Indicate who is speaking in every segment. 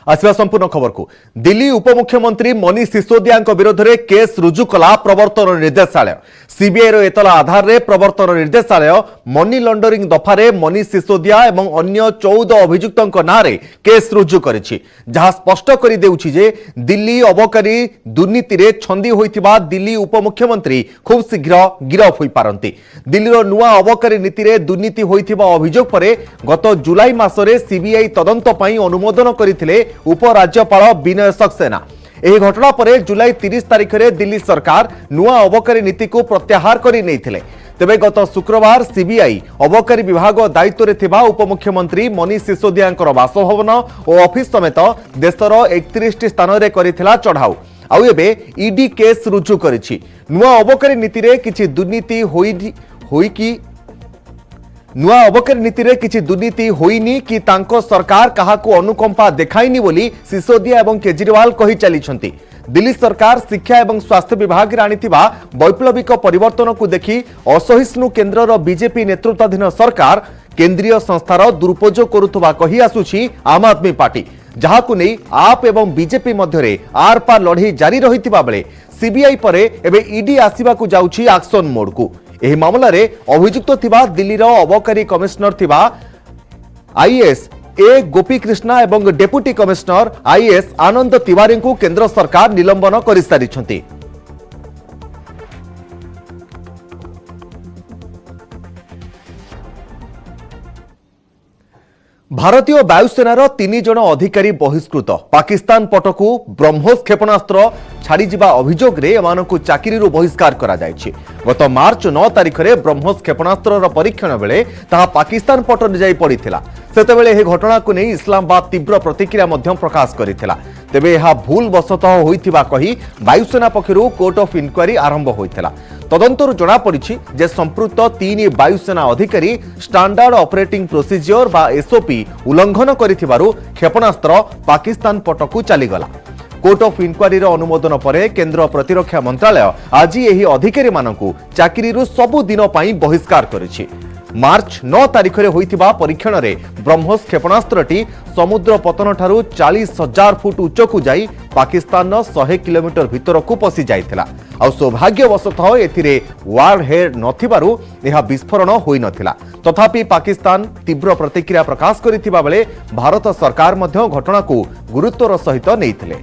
Speaker 1: आसवा संपूर्ण खबर को दिल्ली उपमुख्यमंत्री मनीष सिसोदिया विरोध में केस रुजु कला प्रवर्तन निर्देशालय। सीबीआई रो एतला आधार रे प्रवर्तन निर्देशालय मनी लॉन्डरिंग दफारे मनीष सिसोदिया एवं अन्य 14 अभियुक्तों नारे केस रुजु करिछि, जहां स्पष्ट करि देउछि जे दिल्ली अबकारी दुर्नीति रे छंदी होइतिबा दिल्ली उपमुख्यमंत्री खूब शीघ्र गिरफ होई पारंती। दिल्ली रो नुआ अबकारी नीति रे दुर्नीति होइतिबा अभियोग परे गत जुलाई मासरे सीबीआई तदंत पई अनुमोदन करिथिले उपराज्यपाल विनय सक्सेना। एही घटना परे जुलाई 30 तारिख रे दिल्ली सरकार नुआ अबकारी नीति को प्रत्याहार करि नैथिले। तेबे गत शुक्रवार सीबीआई अबकारी विभाग दायित्व रे थिबा उपमुख्यमंत्री मनीष सिसोदिया बासभवन और ऑफिस समेत देशर 31 स्थान रे करिथिला चढ़ाऊ। आउ एबे ईडी केस रुजु करिछि। नुआ अबकारी नीति रे किछि दुर्नीति होई कि नुआ अबकारी नीति रे किछि दुर्नीति होइनी कि तांको सरकार काहाको अनुकंपा देखाइनी बोली सिसोदिया एवं केजरीवाल कहि चलीछंती। दिल्ली सरकार शिक्षा एवं स्वास्थ्य विभाग रे आनिथिबा वैप्लविक परिवर्तन को देखि असहिष्णु केंद्रर बीजेपी नेतृत्वाधीन सरकार केंद्रीय संस्थार दुरुपयोग करुथबा कहि आसुछि आम आदमी पार्टी, जहाकु नै आप एवं बीजेपी मध्यरे आर पार लड़ाई जारी रहितिबा बेले सीबीआई परे एबे ईडी आसीबाकू जाउछि एक्शन मोड को। एही मामला रे अभियुक्त थिबा दिल्लीर अबकारी कमिश्नर थिबा आईएएस ए गोपी कृष्णा एवं डेप्यूटी कमिश्नर आईएएस आनंद तिवारी को केंद्र सरकार निलंबन कर सारिछंती। भारतीय वायुसेनार 3 जन अधिकारी बहिष्कृत। पाकिस्तान पटकू ब्रह्मोस क्षेपणास्त्र छाड़ी जिबा अभियोग रे एमानकु चाकरी बहिष्कार करा जायछि। गत मार्च 9 तारिख रे ब्रह्मोस क्षेपणास्त्र परीक्षण बेले ताहा पाकिस्तान पट जाई पड़िथिला। सेतेबेले एही घटना को नहीं इस्लामाबाद तीव्र प्रतिक्रिया मध्यम प्रकाश करिथिला। तेबे यह भूल बसतः होइथिबा कही वायुसेना पक्षरु कोर्ट ऑफ इंक्वायरी आरंभ होइथिला। तदंतर जना पड़िछि जे संपृक्त 3 वायुसेना अधिकारी स्टैंडर्ड ऑपरेटिंग प्रोसीजर बा एसओपी उल्लंघन करिथिबारु क्षेपणास्त्र पाकिस्तान पटकू चलीगला। कोर्ट ऑफ इंक्वायरी अनुमोदन परे केंद्र प्रतिरक्षा मंत्रालय आज एही अधिकारी मानकू चाकरीरु सबु दिन पई बहिष्कार करिछि। मार्च 9 तारिख रे होइथिबा परीक्षण रे ब्रह्मोस क्षेपणास्त्रटी समुद्र पतन ठारू 40,000 फुट उच्चकू जाई पाकिस्तान 100 किलोमीटर भीतर को पसी जाइथिला। आ सौभाग्यवशतः एथिरे वार हेड नथिबारु एहा विस्फोरण होई नथिला। तथापि पाकिस्तान तीव्र प्रतिक्रिया प्रकाश करिथिबा बेले भारत सरकार मध्य घटना को गुरुत्वर सहित नैथिले।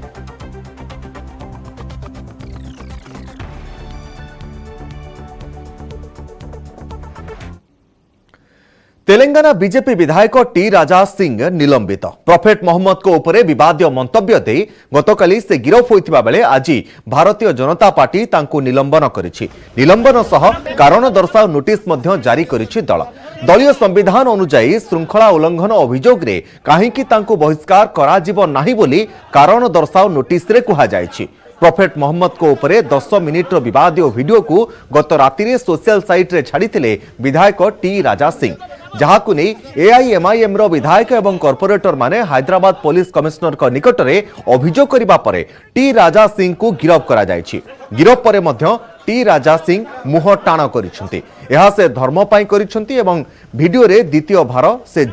Speaker 1: तेलंगाना बीजेपी विधायक टी राजा सिंह निलंबित। प्रफेट मोहम्मद को ऊपर विवादीय मंतव्य दे गतकाली से गिरफ होइतिबा बेले आज भारतीय जनता पार्टी तांको निलंबन करिछि। निलंबन सह कारण दर्शाओ नोटिस मध्य जारी करिछि दल। दलीय संविधान अनुसार श्रृंखला उल्लंघन अभियोग रे काहेकि तांको बहिष्कार करा जिवो नाही बोली कारण दर्शाओ नोटिस रे कुहा जायछि। प्रफेट मोहम्मद को ऊपर 10 मिनिटर विवादीय वीडियो को गत राति सोशल साइट रे छाड़ीथिले विधायक टी राजा सिंह, जहाकु नै एआईएमआईएम रो विधायक एवं कॉर्पोरेटर माने हैदराबाद पुलिस कमिश्नर को निकट रे अभियोग करिबा परे टी राजा सिंह को गिरफ करा जायछि। गिरफ परे मध्य टी राजा सिंह मुह टाण करिसंती। एहा से धर्म पाई करिसंती एवं वीडियो रे द्वितीय भार से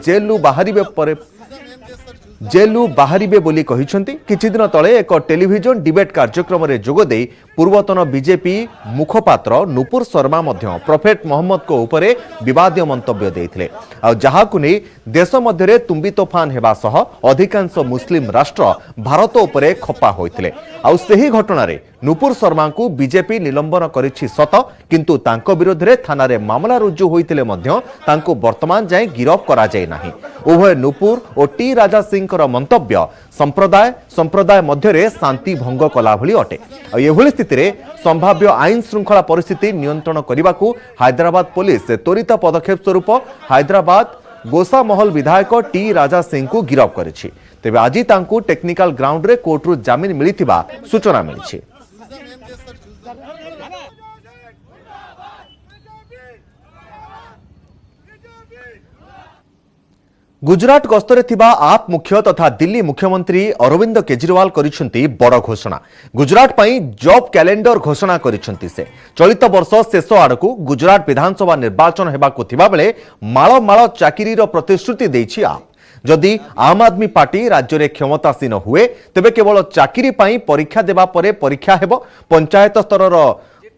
Speaker 1: जेलु बाहरिबे बोली कहिसंती। किछि दिन तळे एक टेलीविजन डिबेट कार्यक्रम रे जोग देई पूर्वतन बीजेपी मुखपात्र नुपुर शर्मा मध्य प्रफेट मोहम्मद को ऊपर विवादीय मंतव्य देइथिले। आ जहाकु नै देश मध्यरे तुम्बी तोफान हेबा सह अधिकांश मुस्लिम राष्ट्र भारत ऊपर खपा होइथिले। आ सेही घटना रे नुपुर शर्मा को बीजेपी निलंबन करिछि सत, किंतु तांको विरोध रे थाना रे मामला रुजु होइथिले मध्य तांको वर्तमान जाय गिरफ करा जाय नाही। उभय नुपुर और टी राजा सिंह मंतव्य संप्रदाय मध्य शांति भंग कला भली अटे। एभली स्थिति रे संभाव्य आईन श्रृंखला परिस्थिति नियंत्रण करने को हैदराबाद पुलिस त्वरित पदक्षेप स्वरूप हैदराबाद गोसामहल विधायक टी राजा सिंह को गिरफ करिछि। तेबे आज तांको टेक्निकल ग्राउंड रे कोर्टरू जामिन मिलिथिबा सूचना मिलिछि। गुजरात गस्तरे थिबा आप मुख्य तथा दिल्ली मुख्यमंत्री अरविंद केजरीवाल करिसेंती बड़ घोषणा। गुजरात पई जॉब कैलेंडर घोषणा करिसेंती से। चलित वर्ष शेष आड़कू गुजरात विधानसभा निर्वाचन हेबाकू थिबा बेले माळ माळ चाकिरीर प्रतिश्रुति देइछि आप। जदि आम आदमी पार्टी राज्य में क्षमतासीन हुए तेबे केवल चाकरी पाई परीक्षा देबा परे परीक्षा हेबो। पंचायत स्तर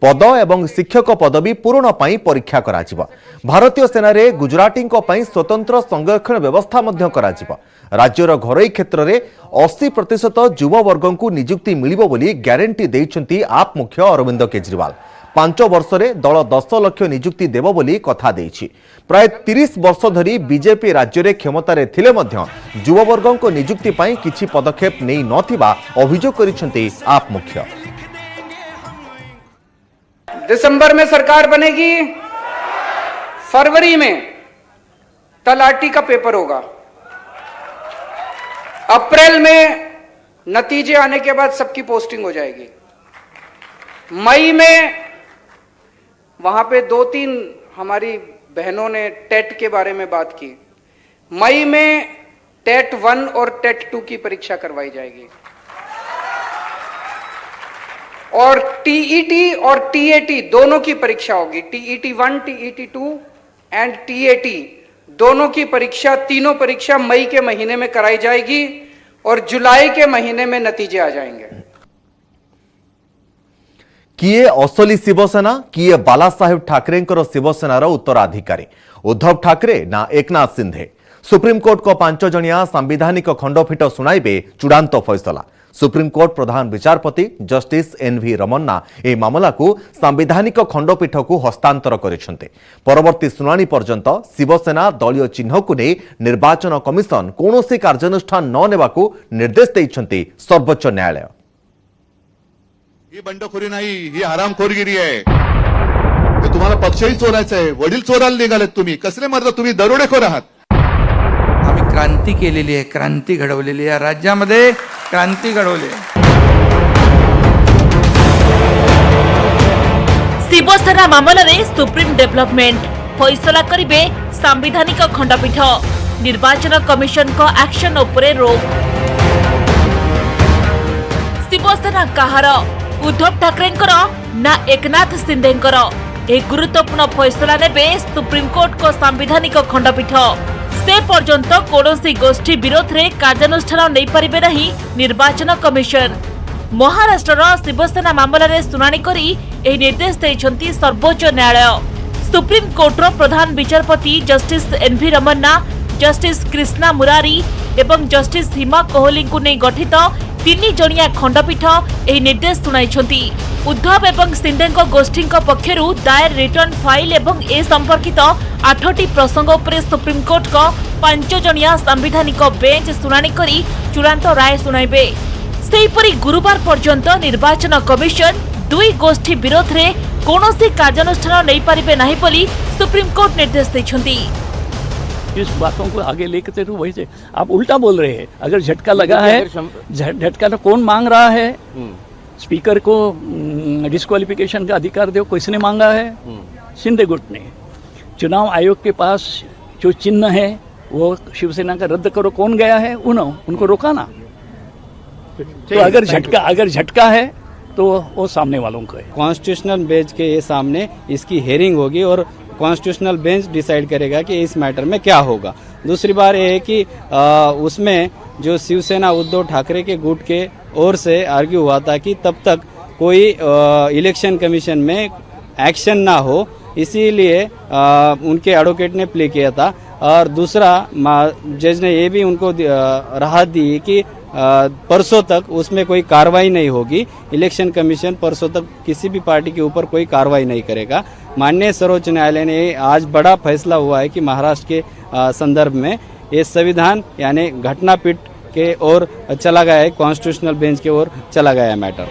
Speaker 1: पद एवं शिक्षक पदवी पूरण पाई परीक्षा कराजिबा। भारतीय सेना गुजराती स्वतंत्र संरक्षण व्यवस्था मध्य कराजिबा। राज्यर घरोई क्षेत्र में 80% युववर्ग को नियुक्ति मिलिबो बोली ग्यारंटी देइछंती आप मुख्य अरविंद केजरीवाल। 5 वर्ष में दल 10 लाख नियुक्ति देव बोली कथा देइछि। प्राय 30 वर्ष धरी बीजेपी राज्य में क्षमतार थिले मध्य युववर्ग को नियुक्ति पाई किछि पदक्षेप नहीं नथिबा अभियोग करिसेंती आप मुख्य।
Speaker 2: दिसंबर में सरकार बनेगी, फरवरी में तलाटी का पेपर होगा, अप्रैल में नतीजे आने के बाद सबकी पोस्टिंग हो जाएगी, मई में वहां पे 2-3 हमारी बहनों ने टेट के बारे में बात की, मई में टेट 1 और टेट 2 की परीक्षा करवाई जाएगी और टीईटी और टीएटी दोनों की परीक्षा होगी। टीईटी 1, टीईटी 2 एंड टीएटी दोनों की परीक्षा, तीनों परीक्षा मई के महीने में कराई जाएगी और जुलाई के महीने में नतीजे आ जाएंगे।
Speaker 1: किए असली शिवसेना किए बाला साहेब ठाकरे शिवसेनार उत्तराधिकारी उद्धव ठाकरे ना एकनाथ शिंदे। सुप्रीमकोर्ट को 5 जणिया संविधानिक खंडपीठ सुनाइबे चूड़ांत फैसला। सुप्रीमकोर्ट प्रधान विचारपति जस्टिस एनवी रमन्ना ए मामला को संविधानिक खंडपीठ को हस्तांतर करिसेंते। परवर्ती सुनानी पर्यंत शिवसेना दलीय चिन्ह को नहीं निर्वाचन कमिशन कौनसी कार्यानुष्ठान न नेबाकू निर्देश देइछंती सर्वोच्च न्यायालय।
Speaker 3: ही बंडखोरी नाही, ही हरामखोरगिरी आहे। हे तुम्हाला पक्षही चोरायचा आहे, वडील चोरायला निघालेत तुम्ही। कसले मर्द तुम्ही दरोडेखोर आहात।
Speaker 4: आम्ही क्रांती केलेली आहे, क्रांती घडवलेली आहे, राज्यामध्ये क्रांती घडवली आहे।
Speaker 5: शिवसेना मामलें सुप्रीम डेवलपमेंट फैसला करिबे सांविधानिक खंडपीठ। निर्वाचन कमिशन को एक्शन उपरे रोक। शिवसेना कहार उद्धव ठाकरेंकर ना एकनाथ शिंदेकर एक गुरुत्वपूर्ण फैसला नेबे सुप्रीमकोर्ट को सांविधानिक खंडपीठ। से पर्यंत कौनसी गोष्ठी विरोध रे कार्यानुष्ठान नहीं पारिबे नहीं निर्वाचन कमिशन। महाराष्ट्र शिवसेना मामला रे सुनानी करी एही निर्देश देइछंती सर्वोच्च न्यायालय। सुप्रीम कोर्टर प्रधान विचारपति justice NV Ramana, justice Krishna Murari एवं जस्टिस हिमा कोहली को नहीं गठित 3 जणिया खंडपीठ एही निर्देश सुनाइछंती। उद्धव एवं शिंदे गोष्ठी पक्षरु दायर रिटर्न फाइल एवं ए संपर्कित 8टी प्रसंग उपरे सुप्रीमकोर्ट को 5 जणिया संविधानिक बेंच सुनानी करी चूड़ांत राय सुनाइबे। सेहीपरि गुरुवार पर्यंत निर्वाचन कमिशन 2 गोष्ठी विरोध रे कौनसी कार्यानुष्ठान नहीं पारिबे नहीं बोली सुप्रीमकोर्ट निर्देश दैछंती।
Speaker 6: इस बातों को आगे लेकर तो वही से आप उल्टा बोल रहे हैं। अगर झटका लगा है, झटका तो कौन मांग रहा है? स्पीकर को डिस्क्वालिफिकेशन का अधिकार दो, किसने मांगा है? शिंदे गुट ने। चुनाव आयोग के पास जो चिन्ह है वो शिवसेना का रद्द करो, कौन गया है? उनको रोका ना। तो अगर झटका है तो वो सामने वालों को है।
Speaker 7: कॉन्स्टिट्यूशनल बेंच के ये सामने इसकी हेयरिंग होगी और कॉन्स्टिट्यूशनल बेंच डिसाइड करेगा कि इस मैटर में क्या होगा। दूसरी बात ये है कि उसमें जो शिवसेना उद्धव ठाकरे के गुट के ओर से आर्ग्यू हुआ था कि तब तक कोई इलेक्शन कमीशन में एक्शन ना हो, इसीलिए उनके एडवोकेट ने प्ले किया था। और दूसरा जज ने ये भी उनको राहत दी कि परसों तक उसमें कोई कार्रवाई नहीं होगी। इलेक्शन कमीशन परसों तक किसी भी पार्टी के ऊपर कोई कार्रवाई नहीं करेगा। माननीय सर्वोच्च न्यायालय ने आज बड़ा फैसला हुआ है कि महाराष्ट्र के संदर्भ में ये संविधान यानी घटना पीठ के ओर चला गया है, कॉन्स्टिट्यूशनल बेंच के ओर चला गया है मैटर।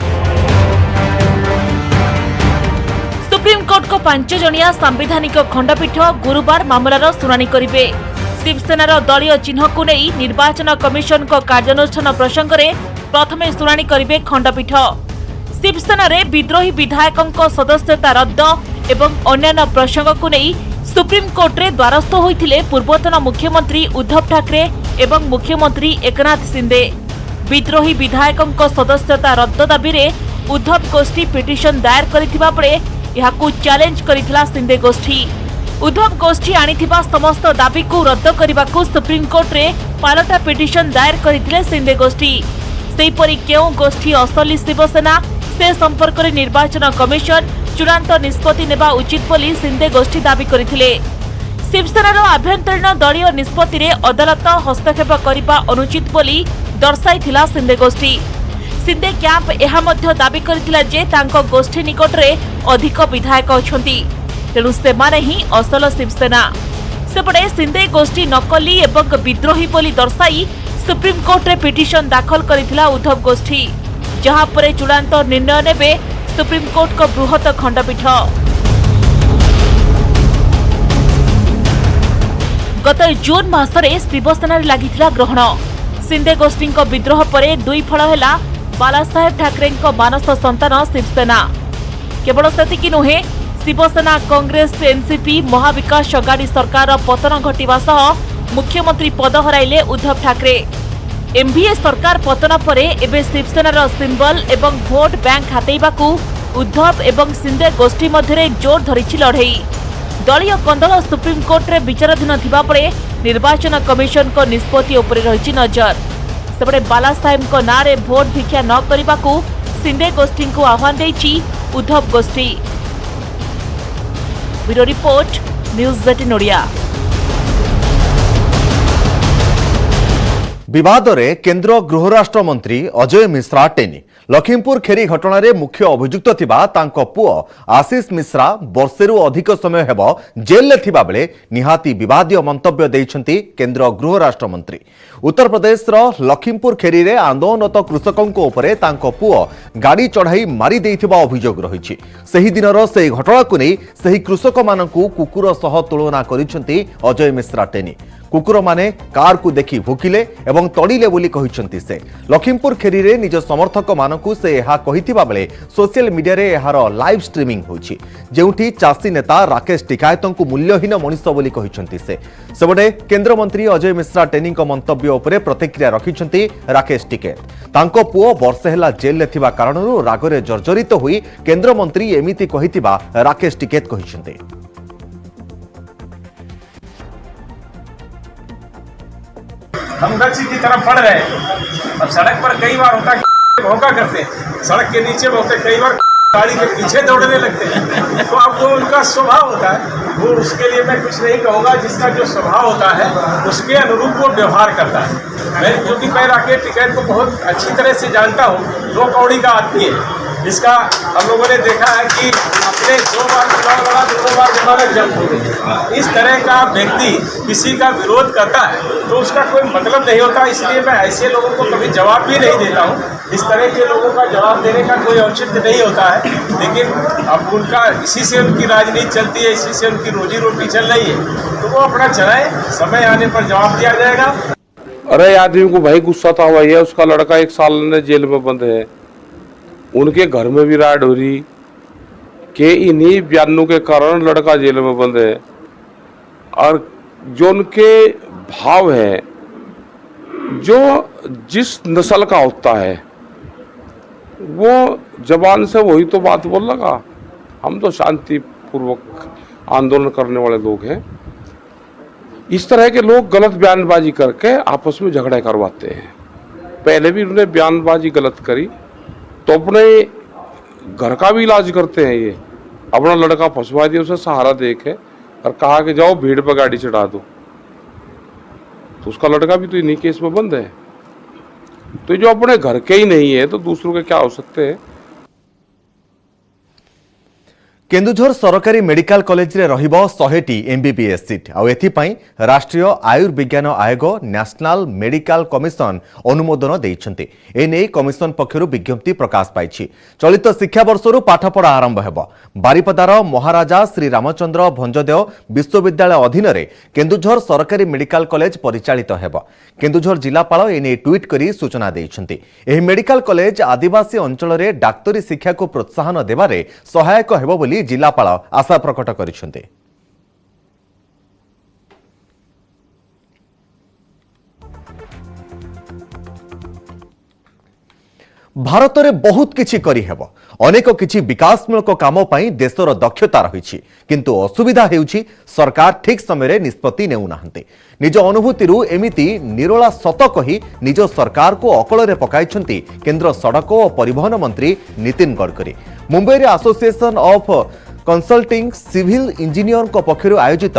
Speaker 5: सुप्रीम कोर्ट को 5 जणिया संविधानिक खंडपीठ गुरुवार मामलार शुनानी करिबे। शिवसेनार दलीय चिन्ह को नहीं निर्वाचन कमिशन को कार्यानुष्ठान प्रसंग में प्रथमे शुनानी करिबे खंडपीठ। शिवसेना रे विद्रोही विधायकों सदस्यता रद्द एवं अन्य प्रसंग को नहीं सुप्रीम कोर्ट रे द्वारस्थ होइथिले पूर्वतन मुख्यमंत्री उद्धव ठाकरे एवं मुख्यमंत्री एकनाथ शिंदे। विद्रोही विधायकों सदस्यता रद्द दाबी रे उद्धव गोष्ठी पिटिशन दायर करिथिबा बेले यहाकू चैलेंज करिथिला शिंदे गोष्ठी। उद्धव गोष्ठी आनिथिबा समस्त दाबी को रद्द करने को सुप्रीम कोर्ट रे पालटा पिटिशन दायर करथिले शिंदे गोष्ठी। सेहीपरि केउ गोष्ठी असली शिवसेना से संपर्क में निर्वाचन कमिशन चूड़ांत निष्पत्ति नेबा उचित बोली शिंदे गोष्ठी दाबी करथिले। शिवसेनार आभ्यंतरीण दलीय निष्पत्ति रे अदालत हस्तक्षेप करने अनुचित बोली दर्शाइथिला शिंदे गोष्ठी। शिंदे कैंप एहा मध्य दाबी करथिला जे तांको गोष्ठी निकट रे अधिक विधायक अछंती, तेणु सेमाने ही असल शिवसेना। सेपटे शिंदे गोष्ठी नकली एवं विद्रोही बोली दर्शाई सुप्रीम कोर्ट रे पिटिशन दाखल करथिला उद्धव गोष्ठी, जहां परे चूड़ांत निर्णय नेबे सुप्रीम कोर्ट को बृहत खंडपीठ। गत जून मासरे शिवसेना लागिथिला ग्रहण। शिंदे गोष्ठी विद्रोह परे दुई फल हैला बालासाहेब ठाकरे मानस संतान शिवसेना। केवल सेतिकी नुहे, शिवसेना कांग्रेस एनसीपी महाविकास अगाड़ी सरकार पतन घटिबा सह मुख्यमंत्री पद हराइले उद्धव ठाकरे। एमवीए सरकार पतन परे एबे शिवसेनार सिंबल एवं भोट बैंक हातेइबाकू उद्धव एवं शिंदे गोष्ठी मध्य जोर धरिछि लड़ई। दलीय कंदल सुप्रीम कोर्ट रे विचाराधीन थिबा परे निर्वाचन कमिशन को निष्पत्ति उपरे रहिछि नजर। सेपटे बालासाहेब को नारे भोट भिक्षा न करने शिंदे गोष्ठी को आह्वान देछि उद्धव गोष्ठी। Bureau report, news 18 Odia.
Speaker 1: विवाद रे केंद्र गृह राष्ट्र मंत्री अजय मिश्रा टेनी लखीमपुर खेरी घटना रे मुख्य अभियुक्त थिबा तांको पुओ आशीष मिश्रा वर्षेरु अधिक समय हेबो जेल ले थिबा बेले निहाती विवादीय मंतव्य दैछंती केंद्र गृह राष्ट्र मंत्री। उत्तर प्रदेश रो लखीमपुर खेरी रे आंदोलनरत कृषकों उपरे तांको पुओ गाड़ी चढ़ाई मारी देइथिबा अभियोग रहिछि। सही दिनर से घटना को नहीं सही कृषक मानकू कुकुर सह तुलना करिसंती अजय मिश्रा टेनी। कुकुर माने कार को देखि भुकिले एवं तड़िले बोली कहिसंती से। लखीमपुर खेरी रे निज समर्थक मानकू से एहा कहिथिबा बेले सोशल मीडिया रे एहार लाइव स्ट्रीमिंग होछि, जेउठी चासी नेता राकेश टिकायतंकु मूल्यहीन मनुष्य बोली कहिसंती से। सेबडे केंद्र मंत्री अजय मिश्रा टेनी मंतव्य उपरे प्रतिक्रिया रखिसंती राकेश टिकेत। तांको पुओ वर्षे हेला जेल ले थिबा कारणरू रागरे जर्जरित होई केंद्र मंत्री एमिति कहिथिबा राकेश टिकेत कहिसंती।
Speaker 8: हम गच्छी की तरफ बढ़ रहे हैं। अब सड़क पर कई बार होता है भौंका करते हैं, सड़क के नीचे भौंकते, कई बार गाड़ी के पीछे दौड़ने लगते हैं। तो अब जो उनका स्वभाव होता है वो, उसके लिए मैं कुछ नहीं कहूँगा। जिसका जो स्वभाव होता है उसके अनुरूप वो व्यवहार करता है। मैं क्योंकि मैं राकेश टिकैत को बहुत अच्छी तरह से जानता हूँ, 2 कौड़ी का आदमी है। इसका हम लोगों ने देखा है कि अपने 2 बार चुनाव लड़ा, 2 बार जमानत जब्त हो गई। इस तरह का व्यक्ति किसी का विरोध करता है तो उसका कोई मतलब नहीं होता। इसलिए मैं ऐसे लोगों को कभी जवाब भी नहीं देता हूँ। इस तरह के लोगों का जवाब देने का कोई औचित्य नहीं होता है। लेकिन अब उनका इसी से उनकी राजनीति चलती है, इसी से उनकी रोजी रोटी चल रही है, तो वो अपना चलाए, समय आने पर जवाब दिया जाएगा।
Speaker 9: अरे आदमी को भाई गुस्सा था हुआ है, उसका लड़का 1 साल ने जेल में बंद है, उनके घर में भी राइड हो रही कि इन्हीं बयानों के कारण लड़का जेल में बंद है। और जो उनके भाव है, जो जिस नस्ल का होता है वो जबान से वही तो बात बोल लगा। हम तो शांतिपूर्वक आंदोलन करने वाले लोग हैं। इस तरह के लोग गलत बयानबाजी करके आपस में झगड़े करवाते हैं। पहले भी उन्होंने बयानबाजी गलत करी तो अपने घर का भी इलाज करते हैं। ये अपना लड़का फंसवा दिया, उसे सहारा देके और कहा कि जाओ भीड़ पर गाड़ी चढ़ा दो, तो उसका लड़का भी तो इन्हीं केस में बंद है। तो जो अपने घर के ही नहीं है तो दूसरों के क्या हो सकते हैं।
Speaker 1: केन्दुझर सरकारी मेडिकल कॉलेज रे रहिबो 100टी एमबीबीएस सीट आ एथिपाई राष्ट्रीय आयुर्विज्ञान आयोग नेशनल मेडिकल कमिशन अनुमोदन देइछन्ते। एने कमिशन पक्षरु विज्ञप्ति प्रकाश पाइछि। चलित शिक्षा वर्षरु पाठपढ़ा आरंभ हेबो। बारिपदार महाराजा श्री रामचंद्र भंजदेव विश्वविद्यालय अधीन रे केन्दुझर सरकारी मेडिकल कॉलेज परिचालित हेबो। केन्दुझर जिलापाल एने ट्वीट करी सूचना देइछन्ते। एही मेडिकल कॉलेज आदिवासी अंचल रे डाक्तरी शिक्षा को प्रोत्साहन देबारे सहायक हेबो बोली जिलापाल आशा प्रकट करिसेंते। भारत में बहुत किछि करि हेबो अनेक किछि विकासमूलक काम पई देशर दक्षता रही किंतु असुविधा हेउछि सरकार ठीक समय निष्पत्ति नेउ नाहंते निज अनुभूति एमिति निरोला सत कही निज सरकार को अकल रे पकाइछंती केंद्र सड़क और परिवहन मंत्री नितिन गडकरी मुंबई रे association of consulting civil engineer को पक्षरु आयोजित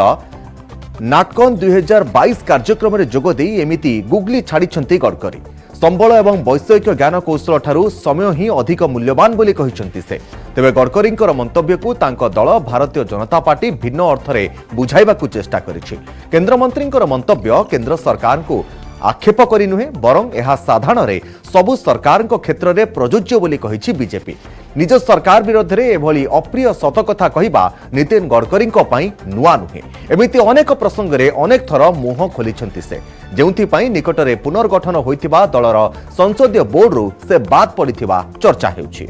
Speaker 1: नाटकन 2022 कार्यक्रम रे जोग देई एमिति गुगली छाड़ी गडकरी संबल एवं वैषयिक ज्ञान कौशल ठारू समय ही अधिक मूल्यवान बोली कहिसंती से तेबे गडकरींकर मंतव्य को तांको दल भारतीय जनता पार्टी भिन्न अर्थरे बुझाइबाकू चेष्टा करिछि केंद्र मंत्रींकर मंतव्य केंद्र सरकार को आक्षेप करी नुहे बरं यह साधारण रे सबु सरकार क्षेत्र में प्रযোज्य बोली कहिछि बीजेपी निज सरकार विरोध में एभली अप्रिय सत कथा कहिबा नितिन गडकरी नुआ नुहे एमिति अनेक प्रसंग में अनेक थर मुह खोलिछंती से जेउथि निकट में पुनर्गठन होइथिबा दलर संसदीय बोर्ड से बाद पड़िथिबा चर्चा हेउछि।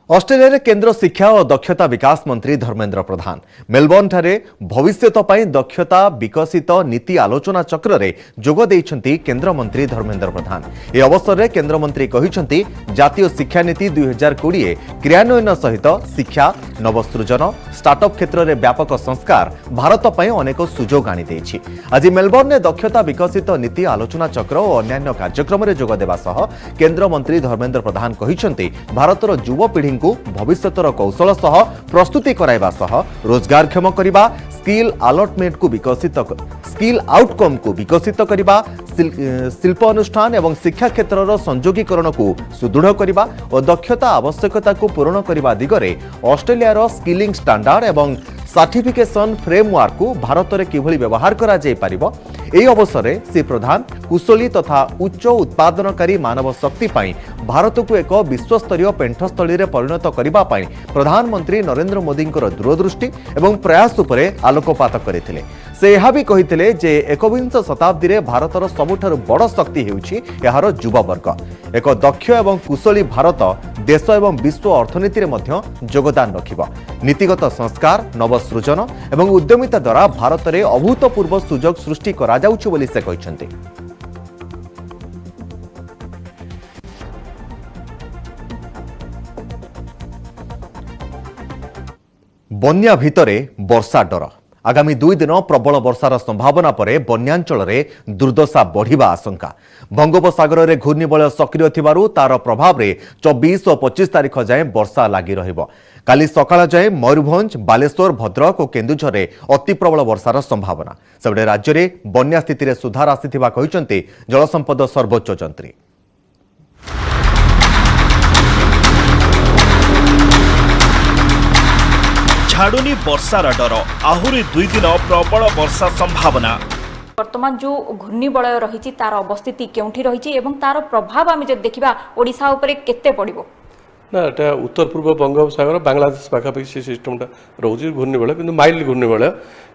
Speaker 1: ऑस्ट्रेलिया केंद्र शिक्षा और दक्षता विकास मंत्री धर्मेंद्र प्रधान मेलबोर्न ठारे भविष्यत पई दक्षता विकसित नीति आलोचना चक्र रे जोग देइछंती केंद्र मंत्री धर्मेंद्र प्रधान ए अवसर रे केंद्र मंत्री कहिछंती जातीय शिक्षा नीति 2020 क्रियान्वयन सहित शिक्षा नवसृजन स्टार्टअप क्षेत्र में व्यापक संस्कार भारत पई अनेक सुजोग आनी देइछि। आज मेलबोर्न में दक्षता विकसित नीति आलोचना चक्र और अन्य कार्यक्रम में जोग देबा सह केंद्र मंत्री धर्मेंद्र प्रधान कहिछंती भारतर युवा पीढ़ी को भविष्यतर कौशल सह प्रस्तुति कराइबा सह रोजगारक्षम करिबा स्किल अलॉटमेंट को विकसित स्किल आउटकम को विकसित करिबा शिल्प अनुष्ठान एवं शिक्षा क्षेत्रर संयोगीकरण को सुदृढ़ करिबा और दक्षता आवश्यकता को पूर्ण करिबा दिगरे ऑस्ट्रेलिया स्किलिंग स्टैंडर्ड एवं सर्टिफिकेशन फ्रेमवर्क को भारत में किभली व्यवहार करा जाय पारिबो एही अवसर में श्री प्रधान कुशली तथा उच्च उत्पादनकारी मानव शक्ति पाई भारत को एक विश्वस्तरीय पेंठस्थली रे परिणत करिबा पाई प्रधानमंत्री नरेंद्र मोदी दूरदृष्टि एवं प्रयास उपरे आलोकपात करथिले से यह भी कहिथिले जे 21 शताब्दी रे भारतर सबुठारु बड़ शक्ति हेउछि एहार युवावर्ग एक दक्ष एवं कुशली भारत देश एवं विश्व अर्थनीति रे मध्य योगदान रखिबा नीतिगत संस्कार नवसृजन एवं उद्यमिता द्वारा भारत रे अभूतपूर्व सुजोग सृष्टि करा जाउछि बोली से कहिसंती। बन्या भितरे वर्षा डर आगामी 2 दिन प्रबल वर्षार संभावना पर बन्यांचल रे दुर्दशा बढ़िबा आशंका बंगोपसागर रे घूर्णिबलय सक्रिय थिबारु तार प्रभाव रे 24 और 25 तारिख जाए वर्षा लागि रहिबो काली सकाळ जाए मयूरभंज बालेश्वर भद्रक और केन्दुझर रे अति प्रबल वर्षार संभावना सेबडे राज्य रे बन्या स्थिति रे सुधार आसिथिबा कहिसंती जलसंपद सर्वोच्च जंत्री।
Speaker 10: छाड़ुनी वर्षार डर आहुरी 2 दिन प्रबल वर्षा संभावना
Speaker 11: वर्तमान जो घूर्णिबलय रही तार अवस्थिति केउठी रही एवं तार प्रभाव आम जब देखा ओडिशा उपरे केते पड़िबो
Speaker 9: ना एटा उत्तर पूर्व बंगोपसागर बांग्लादेश पाखापाखि से सिस्टमटा रोचे घूर्णिबलय किंतु माइल्ड घूर्णिबलय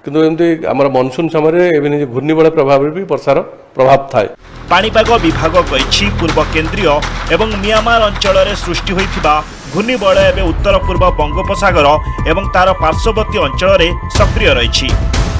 Speaker 9: किंतु एमती आमर मनसून समय एवं घूर्णिबलय प्रभाव भी वर्षार प्रभाव थाए
Speaker 10: पाणीपाग विभाग कहिछि पूर्व केंद्रीय एवं म्यांमार अंचल रे सृष्टि होइथिबा घूर्णिबलय एवं उत्तर पूर्व बंगोपसागर एवं तार पार्श्ववर्ती अंचल रे सक्रिय रहिछि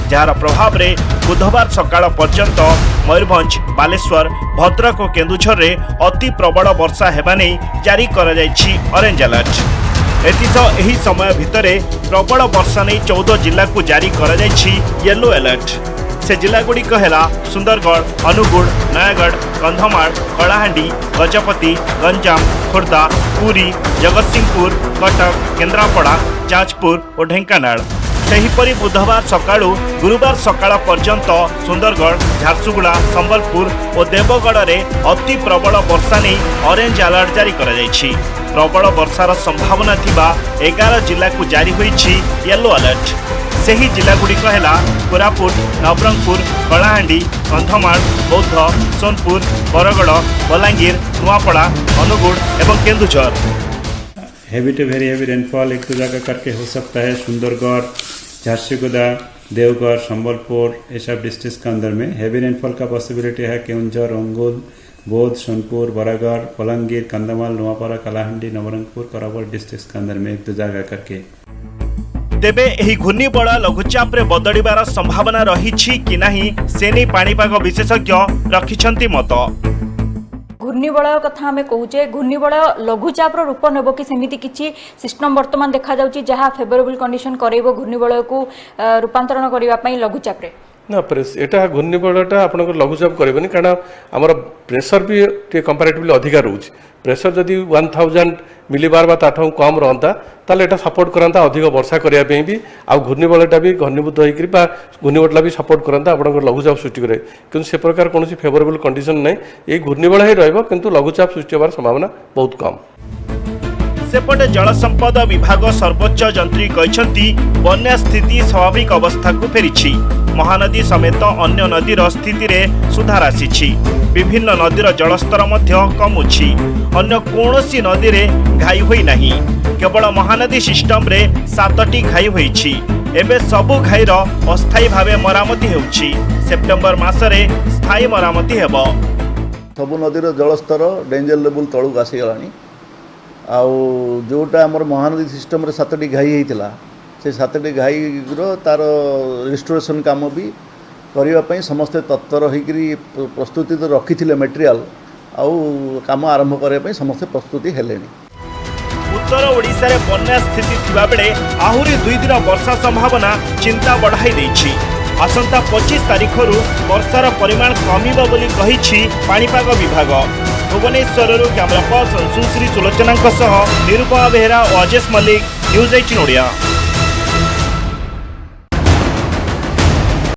Speaker 10: जार प्रभाव रे बुधवार सकाळ पर्यंत मयूरभंज बालेश्वर भद्रक और केन्दुझर रे अति प्रबल वर्षा हेबा नै जारी करा जायछि ऑरेंज अलर्ट एतिसह एही समय भितरे प्रबल वर्षा नै 14 जिला को जारी करा जायछि येलो अलर्ट से जिलागुड़िक है सुंदरगढ़ अनुगुड़ नयागढ़ कंधमाल कलाहांडी गजपति गंजाम खोर्धा पुरी जगतसिंहपुर कटक केन्द्रापड़ा जाजपुर और ढेंकानाल सेहीपरि बुधवार सकाळु गुरुवार सकाळ पर्यंत सुंदरगढ़ झारसुगुड़ा संबलपुर और देवगढ़ रे अति प्रबल वर्षा नहीं ऑरेंज अलर्ट जारी करा जायछि प्रबल वर्षार संभावना थिबा 11 जिला को जारी होईछि येलो अलर्ट सेही जिलागुड़िक है कोरापुट नवरंगपुर कलाहांडी कंधमाल बौद्ध सोनपुर बरगड़ बलांगीर नुआपड़ा अनुगुड़ एवं Kendujhar.
Speaker 12: Heavy to very heavy rainfall एक दो जगह करके हो सकता है सुंदरगढ़ झारसुगुड़ा देवगढ़ संबलपुर ये सब डिस्ट्रिक्ट के अंदर में हेवी रेनफॉल का पॉसिबिलिटी है केउंझर अंगुल बौद्ध सोनपुर बरागढ़ बलांगीर कंधमाल नुआपड़ा कलाहांडी नवरंगपुर करावल डिस्ट्रिक्ट के अंदर में एक दो जगह करके।
Speaker 10: तेबे एही घूर्णिबलय लघुचाप रे बदलिबार संभावना रहिछि कि नाही से नै पाणीपाग विशेषज्ञ रखिछन्ति मत।
Speaker 11: घूर्णिबलय कथा आम कहूचे घूर्णिबलय लघुचाप रूप नेब कि सेमिति किछि सिस्टम वर्तमान देखा जाउछि जहाँ फेवरेबल कंडीशन करेबो घूर्णिबलय को रूपांतरण करबा पई लघुचाप रे
Speaker 9: ना प्रेस एटा घूर्णिबलयटा आपन लघुचाप करेबनी कारण आमर प्रेशर भी टे कंपैरेटिवली अधिका रोच प्रेशर जदि 1000 मिलीबार बा ताठौ कम रहता ताले एटा सपोर्ट करंता अधिक वर्षा करिया पे भी आ घूर्णिबलयटा भी घनीभूत होइकरी बा घूर्णिबलयटा भी सपोर्ट करंता आपन लघुचाप सृष्टि करे किंतु से प्रकार कोनोसी फेवरेबल कंडीशन नै ए घूर्णिबलय ही रहबो किंतु लघुचाप सृष्टि होबार संभावना बहुत कम।
Speaker 10: सेपटे जल संपद विभाग सर्वोच्च जंत्री कहते बन्या स्थिति स्वाभाविक अवस्था को फेरी महानदी समेत अन्य नदीर स्थिति रे सुधार आसी विभिन्न नदीर जलस्तर कमुछि अन्य कौनसी नदी रे घाई होई नाही केवल महानदी सिस्टम रे 7टी घाई होईछि एबे सबु घाईर अस्थायी भावे मरामती हेउछि सेप्टेम्बर मासरे स्थायी मरामती हेबो।
Speaker 3: सबु नदीर जलस्तर डेंजर लेवल तळु आसी गलानी आउ जोटा आमर महानदी सिस्टम रे 7टी घाई होइतिला से 7टी घाई तार रिस्टोरेशन काम भी करने समस्ते तत्पर होकरी प्रस्तुति तो रखी मटेरियल आउ काम आरंभ करने समस्ते प्रस्तुति हेले।
Speaker 10: उत्तर ओडिशा रे बन्या स्थिति थिबा बेले आहुरी 2 दिन वर्षा संभावना चिंता बढ़ाई देछि। आसंता 25 तारिखरु वर्षार परिमाण कमिबो बोली कहिछि पाणीपाग विभाग। भुवनेश्वरରୁ कैमरा पर्सन सुश्री सुलोचना निरूपमा बेहेरा और अजेश मल्लिक न्यूज 18 ओडिया।